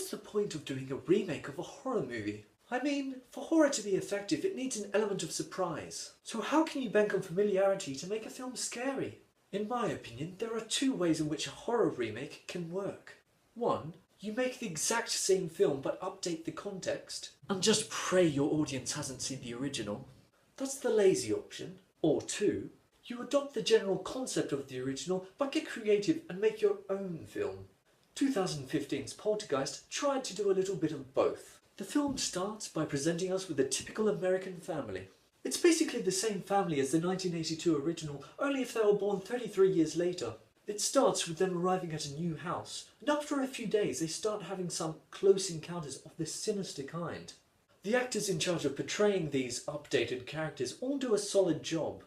what's the point of doing a remake of a horror movie? I mean, for horror to be effective, it needs an element of surprise. So how can you bank on familiarity to make a film scary? In my opinion, there are two ways in which a horror remake can work. One, you make the exact same film but update the context, and just pray your audience hasn't seen the original. That's the lazy option. Or two, you adopt the general concept of the original but get creative and make your own film. 2015's Poltergeist tried to do a little bit of both. The film starts by presenting us with a typical American family. It's basically the same family as the 1982 original, only if they were born 33 years later. It starts with them arriving at a new house, and after a few days they start having some close encounters of the sinister kind. The actors in charge of portraying these updated characters all do a solid job.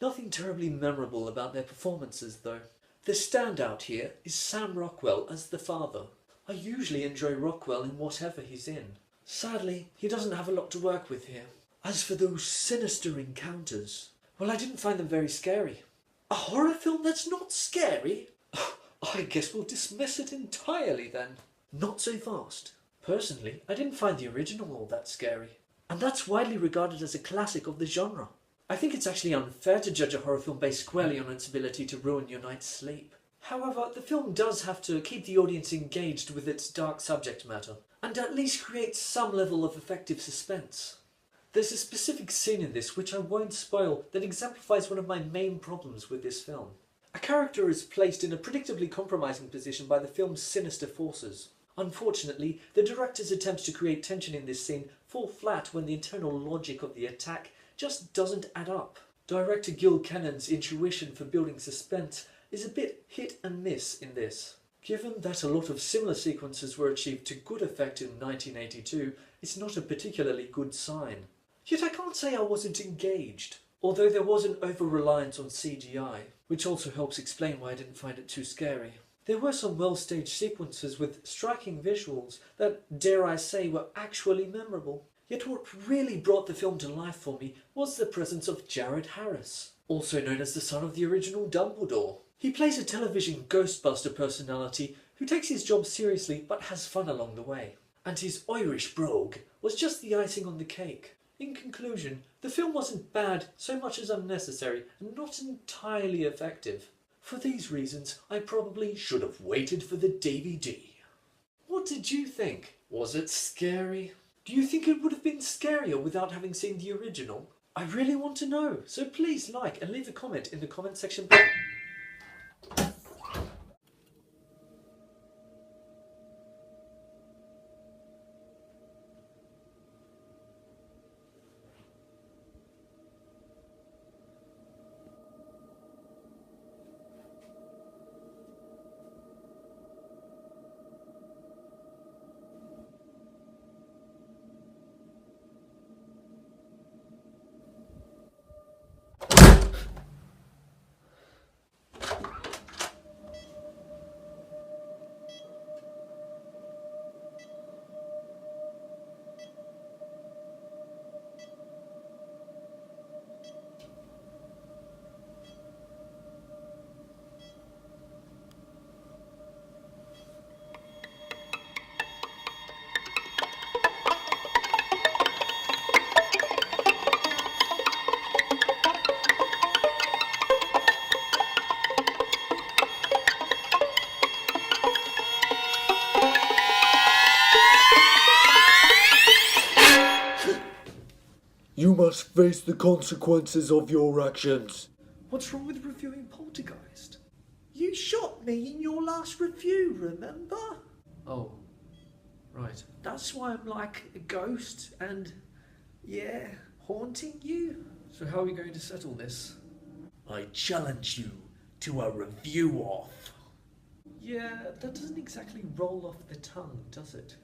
Nothing terribly memorable about their performances though. The standout here is Sam Rockwell as the father. I usually enjoy Rockwell in whatever he's in. Sadly, he doesn't have a lot to work with here. As for those sinister encounters, well, I didn't find them very scary. A horror film that's not scary? I guess we'll dismiss it entirely then. Not so fast. Personally, I didn't find the original all that scary. And that's widely regarded as a classic of the genre. I think it's actually unfair to judge a horror film based squarely on its ability to ruin your night's sleep. However, the film does have to keep the audience engaged with its dark subject matter, and at least create some level of effective suspense. There's a specific scene in this, which I won't spoil, that exemplifies one of my main problems with this film. A character is placed in a predictably compromising position by the film's sinister forces. Unfortunately, the director's attempts to create tension in this scene fall flat when the internal logic of the attack just doesn't add up. Director Gil Kennan's intuition for building suspense is a bit hit and miss in this. Given that a lot of similar sequences were achieved to good effect in 1982, it's not a particularly good sign. Yet I can't say I wasn't engaged, although there was an over-reliance on CGI, which also helps explain why I didn't find it too scary. There were some well-staged sequences with striking visuals that, dare I say, were actually memorable. Yet what really brought the film to life for me was the presence of Jared Harris, also known as the son of the original Dumbledore. He plays a television Ghostbuster personality who takes his job seriously but has fun along the way. And his Irish brogue was just the icing on the cake. In conclusion, the film wasn't bad so much as unnecessary and not entirely effective. For these reasons, I probably should have waited for the DVD. What did you think? Was it scary? Do you think it would have been scarier without having seen the original? I really want to know, so please like and leave a comment in the comment section below. You must face the consequences of your actions. What's wrong with reviewing Poltergeist? You shot me in your last review, remember? Oh, right. That's why I'm like a ghost and, yeah, haunting you. So how are we going to settle this? I challenge you to a review off. Yeah, that doesn't exactly roll off the tongue, does it?